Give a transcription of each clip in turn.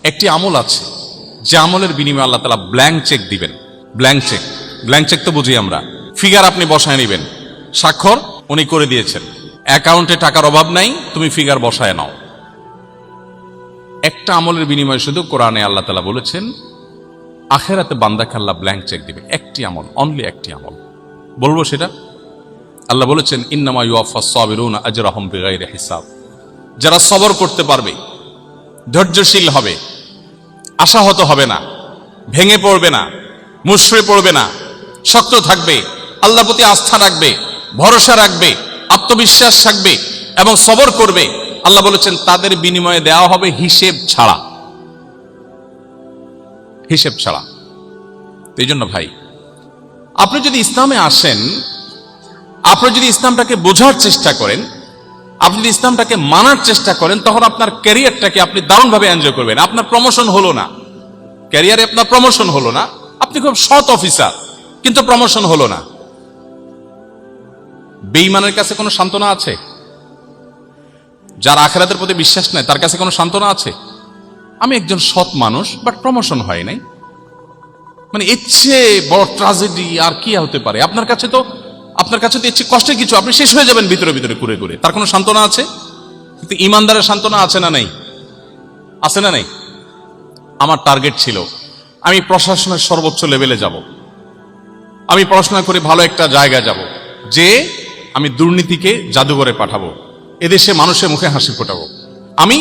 একটি আমল আছে যে আমলের বিনিময়ে আল্লাহ তাআলা ব্ল্যাঙ্ক চেক দিবেন। ব্ল্যাঙ্ক চেক তো বুঝি আমরা, ফিগার আপনি বসায় নেবেন, স্বাক্ষর উনি করে দিয়েছেন, অ্যাকাউন্টে টাকার অভাব নাই, তুমি ফিগার বসায় নাও। একটা আমলের বিনিময়ে শুধু কোরআনে আল্লাহ তাআলা বলেছেন আখিরাতে বান্দাকে আল্লাহ ব্ল্যাঙ্ক চেক দিবে। একটি আমল, অনলি একটি আমল। বলবো সেটা? আল্লাহ বলেছেন ইন্নামা ইউওয়াফাস সাবিরুনা আজরাহুম বিগাইরি হিসাব। যারা সবর করতে পারবে, ধৈর্যশীল হবে, আশাহত হবে না, ভেঙে পড়বে না, মুষড়ে পড়বে না, শক্ত থাকবে, আল্লাহর প্রতি আস্থা রাখবে, ভরসা রাখবে, আত্মবিশ্বাস রাখবে এবং সবর করবে, আল্লাহ বলেছেন তাদের বিনিময়ে দেওয়া হবে হিসেব ছাড়া। হিসেব ছাড়া। এই জন্য ভাই, আপনি যদি ইসলামে আসেন, আপনি যদি ইসলামটাকে বোঝার চেষ্টা করেন, আপনি যদি ইসলামটাকে মানার চেষ্টা করেন, তখন আপনার ক্যারিয়ারটাকে আপনি দারুণভাবে এনজয় করবেন। আপনার প্রমোশন হলো না, ক্যারিয়ারে আপনার প্রমোশন হলো না, আপনি খুব সৎ অফিসার কিন্তু প্রমোশন হলো না। বেঈমানের কাছে কোনো সান্ত্বনা আছে? যার আখিরাতের প্রতি বিশ্বাস নাই তার কাছে কোনো সান্ত্বনা আছে? আমি একজন সৎ মানুষ, বাট প্রমোশন হয় নাই, মানে ইচ্ছে বড় ট্র্যাজেডি আর কি হতে পারে? আপনার কাছে তো ইচ্ছে কষ্টের কিছু, আপনি শেষ হয়ে যাবেন ভিতরে ভিতরে ঘুরে ঘুরে। তার কোনো সান্ত্বনা আছে? কিন্তু ইমানদারের সান্ত্বনা আছে না নাই? আছে না নাই? আমার টার্গেট ছিল আমি প্রশাসনের সর্বোচ্চ লেভেলে যাব, আমি পড়াশোনা করে ভালো একটা জায়গায় যাব, যে আমি দুর্নীতিকে জাদুঘরে পাঠাবো, এদেশে মানুষের মুখে হাসি ফোটাবো, আমি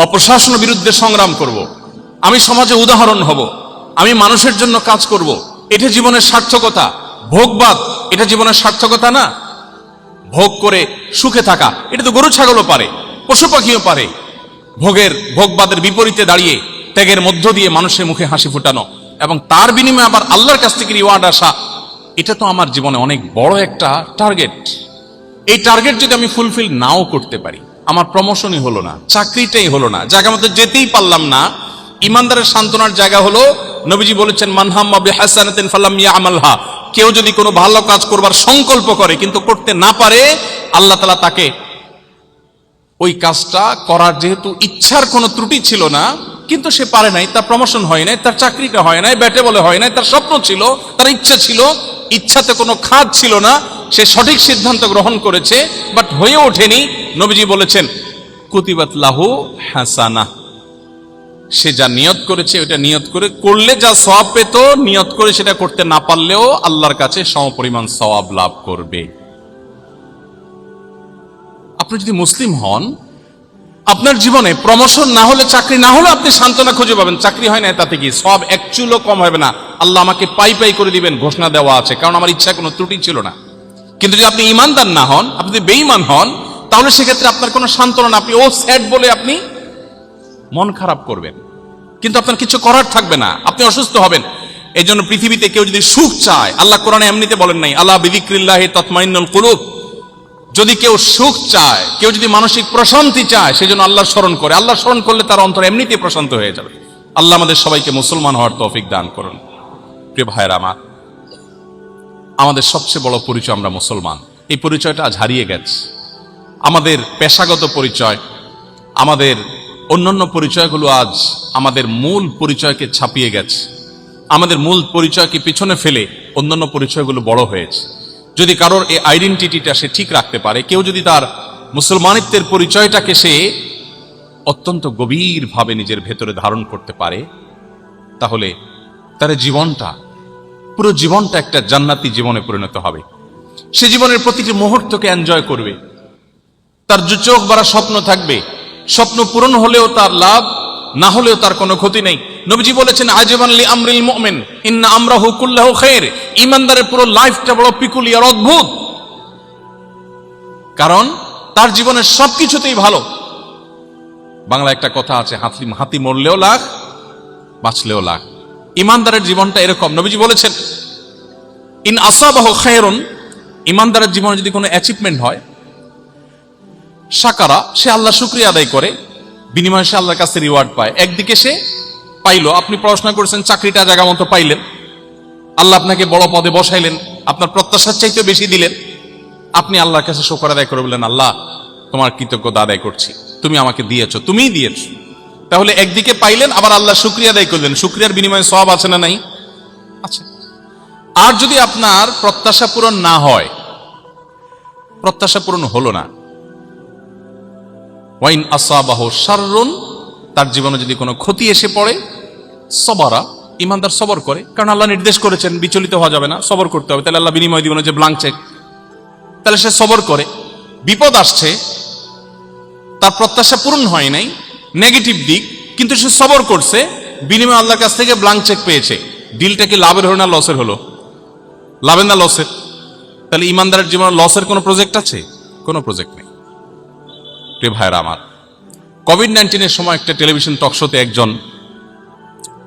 অপ্রশাসনের বিরুদ্ধে সংগ্রাম করব, আমি সমাজে উদাহরণ হব, আমি মানুষের জন্য কাজ করব। এটা জীবনের সার্থকতা। ভোগবাদ এটা জীবনের সার্থকতা না। ভোগ করে সুখে থাকা এটা তো গরু ছাগলও পারে, পশু পাখিও পারে। ভোগবাদের বিপরীতে দাঁড়িয়ে ত্যাগের মধ্য দিয়ে মানুষের মুখে হাসি ফোটানো এবং তার বিনিময়ে আবার আল্লাহর কাছ থেকে রিওয়ার্ড আসা, এটা তো আমার জীবনে অনেক বড় একটা টার্গেট। এই টার্গেট যদি আমি ফুলফিল নাও করতে পারি, আমার প্রমোশনই হলো না, চাকরিটাই হলো না, জায়গা মতো যেতেই পারলাম না, ইমানদারের সান্ত্বনার জায়গা হলো নবীজি বলেছেন মান হাম্মা বিহাসানাতিন ফালাম ইয়ামালহা। কেউ যদি কোনো ভালো কাজ করবার সংকল্প করে কিন্তু করতে না পারে, আল্লাহ তাআলা তাকে ওই কাজটা করার যেহেতু ইচ্ছার কোনো ত্রুটি ছিল না, কিন্তু সে পারে নাই, তার প্রমোশন হয় নাই, তার চাকরিটা হয় নাই, ব্যাটে বলে হয় নাই, তার স্বপ্ন ছিল, তার ইচ্ছা ছিল, ইচ্ছাতে কোনো খাদ ছিল না, সে সঠিক সিদ্ধান্ত গ্রহণ করেছে বাট হয়ে ওঠেনি। নবীজি বলেছেন কুতিবাত লাহু হাসানাহ। সে যা নিয়ত করেছে ওটা নিয়ত করে করলে যা সওয়াব পেত, নিয়ত করে সেটা করতে না পারলেও আল্লাহর কাছে সমপরিমাণ সওয়াব লাভ করবে। আপনি যদি মুসলিম হন, আপনার জীবনে প্রমোশন না হলে, চাকরি না হলে আপনি সান্ত্বনা খুঁজে পাবেন। চাকরি হয় না তাতে কি সওয়াব এক চুলও কম হবে না, আল্লাহ আমাকে পাই পাই করে দিবেন, ঘোষণা দেওয়া আছে, কারণ আমার ইচ্ছা কোনো ত্রুটি ছিল না। কিন্তু যদি আপনি ইমানদার না হন, আপনি যদি বেঈমান হন, তাহলে সেক্ষেত্রে আপনার কোনো সান্ত্বনা না, আপনি ও স্যাড বলে আপনি মন খারাপ করবেন, কিন্তু আপনার কিছু করার থাকবে না, আপনি অসুস্থ হবেন। এই জন্য পৃথিবীতে কেউ যদি সুখ চায়, আল্লাহ কোরআনে এমনিতে বলেন নাই আলা বিযিকরিল্লাহি তাতমাইন্নুল কুলুব। যদি কেউ সুখ চায়, কেউ যদি মানসিক প্রশান্তি চায়, সেজন্য আল্লাহর স্মরণ করে। আল্লাহর স্মরণ করলে তার অন্তর এমনিতে প্রশান্ত হয়ে যাবে। আল্লাহ আমাদের সবাইকে মুসলমান হওয়ার তৌফিক দান করুন। প্রিয় ভাইয়েরা আমার, আমাদের সবচেয়ে বড় পরিচয় আমরা মুসলমান। এই পরিচয়টা আজ হারিয়ে গেছে। আমাদের পেশাগত পরিচয়, আমাদের অন্যান্য পরিচয়গুলো আজ আমাদের মূল পরিচয়কে ছাপিয়ে গেছে। আমাদের মূল পরিচয়কে পিছনে ফেলে অন্যান্য পরিচয়গুলো বড় হয়েছে। যদি কারোর এই আইডেন্টিটিটা সে ঠিক রাখতে পারে, কেউ যদি তার মুসলমানিত্বের পরিচয়টাকে সে অত্যন্ত গভীরভাবে নিজের ভেতরে ধারণ করতে পারে, তাহলে তার জীবনটা, পুরো জীবনটা একটা জান্নাতি জীবনে পরিণত হবে। সে জীবনের প্রতিটি মুহূর্তকে এনজয় করবে। তার যে চোখ ভরা স্বপ্ন থাকবে, স্বপ্ন পূরণ হলেও তার লাভ, না হলেও তার কোনো ক্ষতি নেই। নবীজি বলেছেন আজাবান লি আমরিল মুমিন ইন্না আমরাহু কুল্লাহু খায়র। ঈমানদারের পুরো লাইফটা বড় পিকুলিয়ার, অদ্ভুত, কারণ তার জীবনের সবকিছুতেই ভালো। বাংলা একটা কথা আছে, হাতি মরলেও লাখ, বাঁচলেও লাখ। ঈমানদারের জীবনটা এরকম। নবীজি বলেছেন ইন আসাবাহু খায়রুন, ঈমানদারের জীবনে যদি কোনো অ্যাচিভমেন্ট হয়, শাকারা, সে আল্লাহ শুকরিয়া আদায় করে, বিনিময়ে সে আল্লাহর কাছে রিওয়ার্ড পায়। একদিকে সে পাইলো, আপনি পড়াশোনা করেছেন, চাকরিটা জায়গা মতো পাইলেন, আল্লাহ আপনাকে বড় পদে বসাইলেন, আপনার প্রত্যাশার চাইতে বেশি দিলেন, আপনি আল্লাহর কাছে শুকর আদায় করে বললেন আল্লাহ তোমার কৃতজ্ঞতা আদায় করছি, তুমি আমাকে দিয়েছো, তুমিই দিয়েছো। তাহলে একদিকে পাইলেন, আবার আল্লাহ শুকরিয়া আদায় করলেন, শুকরিয়ার বিনিময়ে সওয়াব আছে না নাই? আচ্ছা। আর যদি আপনার প্রত্যাশা পূরণ না হয়, প্রত্যাশা পূরণ হলো না, ওয়াইন আসাবাহু শাররুন, তার জীবনে যদি কোনো ক্ষতি এসে পড়ে, সবারা, ইমানদার সবর করে, কারণ আল্লাহ নির্দেশ করেছেন বিচলিত হওয়া যাবে না, সবর করতে হবে, তাহলে আল্লাহ বিনিময় দিবেন যে ব্লাঙ্ক চেক, তাহলে সে সবর করে। বিপদ আসছে, তার প্রত্যাশা পূরণ হয় নাই, নেগেটিভ দিক, কিন্তু সে সবর করছে, বিনিময় আল্লাহর কাছ থেকে ব্লাঙ্ক চেক পেয়েছে। ডিলটা কি লাভের হলো না লসের হলো? লাভের না লসের? তাহলে ইমানদারের জীবনে লসের কোনো প্রজেক্ট আছে? কোনো প্রজেক্ট নেই। প্রিয় ভাইরা আমার, কোভিড-19 সময় একটা টেলিভিশন টক শোতে একজন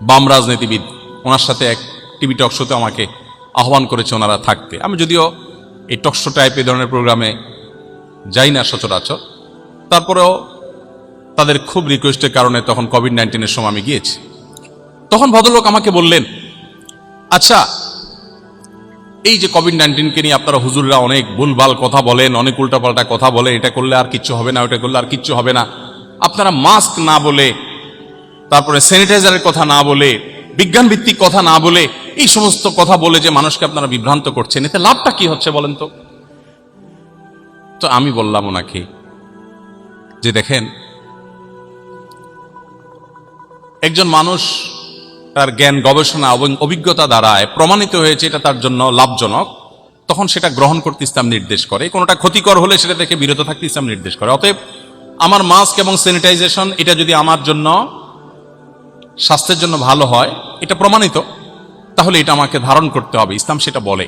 বাম রাজনীতিবিদ, ওনার সাথে এক টিভি টক শোতে আমাকে আহ্বান করেছে ওনারা থাকতে। আমি যদিও এই টক শো টাইপ এই ধরনের প্রোগ্রামে যাই না সচরাচর, তারপরেও তাদের খুব রিকোয়েস্টের কারণে তখন কোভিড-19 সময় আমি গিয়েছি। তখন ভদ্রলোক আমাকে বললেন, আচ্ছা, এই যে কোভিড-19 নিয়ে আপনারা হুজুররা অনেক ভুলভাল কথা বলেন, অনেক উল্টাপাল্টা কথা বলে, এটা করলে আর কিচ্ছু হবে না, ওটা করলে আর কিচ্ছু হবে না, আপনারা মাস্ক না বলে, তারপরে স্যানিটাইজারের কথা না বলে, বিজ্ঞান ভিত্তিক কথা না বলে, এই সমস্ত কথা বলে যে মানুষকে আপনারা বিভ্রান্ত করছেন, এতে লাভটা কি হচ্ছে বলেন তো? তো আমি বললাম ওনাকে যে দেখেন, একজন মানুষ তার জ্ঞান, গবেষণা এবং অভিজ্ঞতা দ্বারায় প্রমাণিত হয়েছে এটা তার জন্য লাভজনক, তখন সেটা গ্রহণ করতে ইসলাম নির্দেশ করে। কোনোটা ক্ষতিকর হলে সেটা থেকে বিরত থাকতে ইসলাম নির্দেশ করে। অতএব আমার মাস্ক এবং স্যানিটাইজেশন, এটা যদি আমার জন্য, স্বাস্থ্যের জন্য ভালো হয়, এটা প্রমাণিত, তাহলে এটা আমাকে ধারণ করতে হবে, ইসলাম সেটা বলে।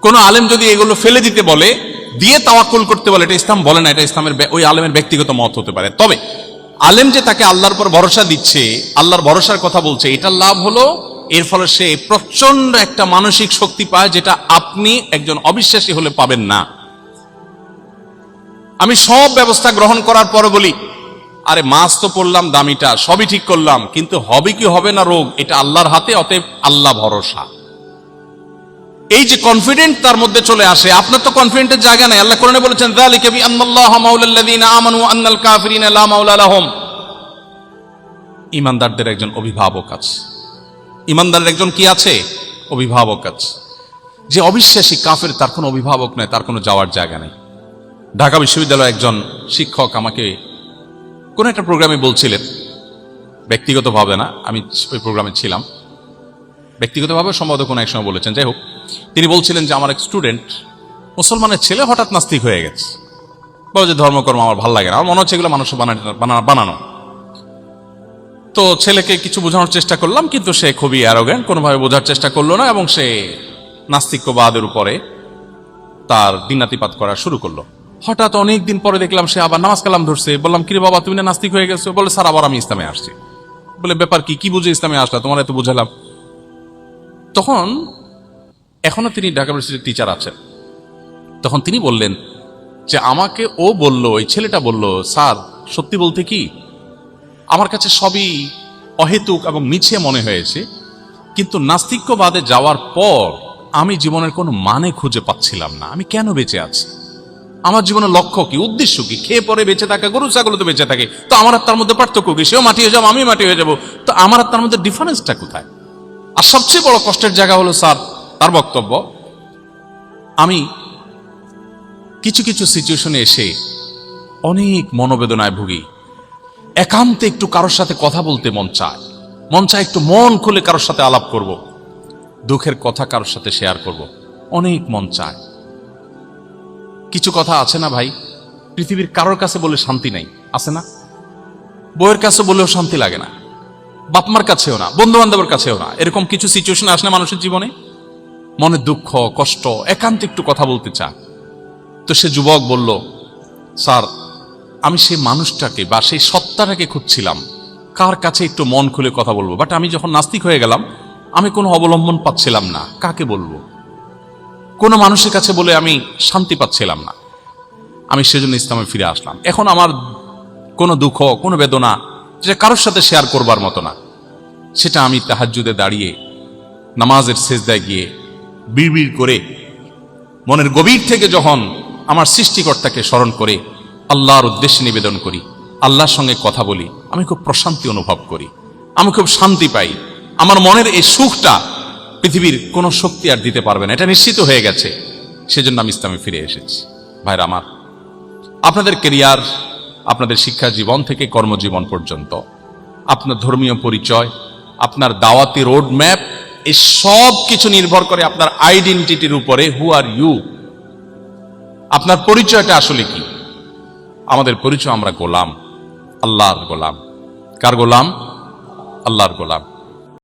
কোন আলেম যদি এগুলো ফেলে দিতে বলে, দিয়ে তাওয়াক্কুল করতে বলে, এটা ইসলাম বলে না, এটা ইসলামের ওই আলেমের ব্যক্তিগত মত হতে পারে। তবে আলেম যে তাকে আল্লাহর উপর ভরসা দিচ্ছে, আল্লাহর ভরসার কথা বলছে, এটার লাভ হলো এর ফলে সে প্রচন্ড একটা মানসিক শক্তি পায়, যেটা আপনি একজন অবিশ্বাসী হলে পাবেন না। আমি সব ব্যবস্থা গ্রহণ করার পরে বলি, আরে মাস্ক তো পড়লাম দামিটা, সবই ঠিক করলাম, কিন্তু হবে কি হবে না রোগ, এটা আল্লাহর হাতে, অতএব আল্লাহ ভরসা। এই যে কনফিডেন্ট তার মধ্যে চলে আসে, আপনার তো কনফিডেন্টের জায়গা নাই। আল্লাহ কোরআনে বলেছেন, যালিকা বিআন্নাল্লাহা মাওলাল্লাযীনা আমানু ওয়া আন্নাল কাফিরিনা লা মাওলা লাহুম। ঈমানদারদের একজন অভিভাবক আছে। ঈমানদারের একজন কি আছে? অভিভাবক আছে। যে অবিশ্বাসী কাফের, তার কোনো অভিভাবক নাই, তার কোনো যাওয়ার জায়গা নেই। ঢাকা বিশ্ববিদ্যালয়ের একজন শিক্ষক আমাকে কোন একটা প্রোগ্রামে বলছিলেন, ব্যক্তিগতভাবে না, আমি ওই প্রোগ্রামে ছিলাম, ব্যক্তিগতভাবে সম্ভবত কোনো এক সময় বলেছেন, যাই হোক, তিনি বলছিলেন যে আমার এক স্টুডেন্ট, মুসলমানের ছেলে, হঠাৎ নাস্তিক হয়ে গেছে। বলে যে ধর্মকর্ম আমার ভালো লাগে না, আমার মনে হচ্ছে এগুলো মানুষ বানানো। তো ছেলেকে কিছু বোঝানোর চেষ্টা করলাম, কিন্তু সে খুবই অ্যারোগ্যান্ট, কোনোভাবে বোঝার চেষ্টা করলো না, এবং সে নাস্তিক্যবাদের উপরে তার দিনাতিপাত করা শুরু করলো। হঠাৎ অনেক দিন পরে দেখলাম সে আবার নামাজ কালাম ধরছে। বললাম, কিরে বাবা, তুমি না নাস্তিক হয়ে গেছো? বলে, স্যার, আবার আমি ইসলামে আসছি। বলে, ব্যাপার কি? কি বুঝে ইসলামে আসলা? তোমার এত বুঝালাম। তখন এখনো তিনি ঢাকা ইউনিভার্সিটির টিচার আছেন। তখন তিনি বললেন যে আমাকে ও বলল, ওই ছেলেটা বলল, স্যার, সত্যি বলতে কি, আমার কাছে সবই অহেতুক এবং মিছে মনে হয়েছে, কিন্তু নাস্তিক্যবাদে যাওয়ার পর আমি জীবনের কোনো মানে খুঁজে পাচ্ছিলাম না। আমি কেন বেঁচে আছি? আমার জীবনের লক্ষ্য কি, উদ্দেশ্য কি? খেয়ে পরে বেঁচে থাকা, গরু ছাগল তো বেঁচে থাকে, তো আমার আর তার মধ্যে পার্থক্য কি? সেও মাটি হয়ে যাবো, আমি মাটি হয়ে যাবো, তো আমার আর তার মধ্যে ডিফারেন্সটা কোথায়? আর সবচেয়ে বড় কষ্টের জায়গা হলো, স্যার, তার বক্তব্য, আমি কিছু কিছু সিচুয়েশনে এসে অনেক মনোবেদনায় ভুগি। একান্তে একটু কারোর সাথে কথা বলতে মন চায়, একটু মন খুলে কারোর সাথে আলাপ করব, দুঃখের কথা কারোর সাথে শেয়ার করব, অনেক মন চায়। কিছু কথা আছে না ভাই, পৃথিবীর কারোর কাছে বলে শান্তি নাই, আছে না? বউয়ের কাছে বলেও শান্তি লাগে না, বাপমার কাছেও না, বন্ধু বান্ধবের কাছেও না। এরকম কিছু সিচুয়েশন আসে না মানুষের জীবনে, মনে দুঃখ, কষ্ট, একান্তে একটু কথা বলতে চায়। তো সে যুবক বলল, স্যার, আমি সেই মানুষটাকে বা সেই সত্তাটাকে খুঁজছিলাম, কার কাছে একটু মন খুলে কথা বলবো, বাট আমি যখন নাস্তিক হয়ে গেলাম, আমি কোনো অবলম্বন পাচ্ছিলাম না, কাকে বলবো, কোনো মানুষের কাছে বলে আমি শান্তি পাচ্ছিলাম না। আমি সেজন্য ইসলামে ফিরে আসলাম। এখন আমার কোনো দুঃখ, কোনো বেদনা, যেটা কারোর সাথে শেয়ার করবার মতো না, সেটা আমি তাহাজ্জুদে দাঁড়িয়ে, নামাজের সেজদায় গিয়ে বিড়বিড় করে মনের গভীর থেকে যখন আমার সৃষ্টিকর্তাকে স্মরণ করে আল্লাহর উদ্দেশ্যে নিবেদন করি, আল্লাহর সঙ্গে কথা বলি, আমি খুব প্রশান্তি অনুভব করি, আমি খুব শান্তি পাই। আমার মনের এই সুখটা পৃথিবীর কোনো শক্তি আর দিতে পারবে না, এটা নিশ্চিত হয়ে গেছে। সেজন্য আমি ইসলামে ফিরে এসেছি। ভাইরা আমার, আপনাদের কেরিয়ার, আপনাদের শিক্ষা জীবন থেকে কর্মজীবন পর্যন্ত, আপনার ধর্মীয় পরিচয়, আপনার দাওয়াতি রোড ম্যাপ, এই সব কিছু নির্ভর করে আপনার আইডেন্টিটির উপরে। হু আর ইউ, আপনার পরিচয়টা আসলে কি? আমাদের পরিচয়, আমরা গোলাম, আল্লাহর গোলাম। কার গোলাম? আল্লাহর গোলাম।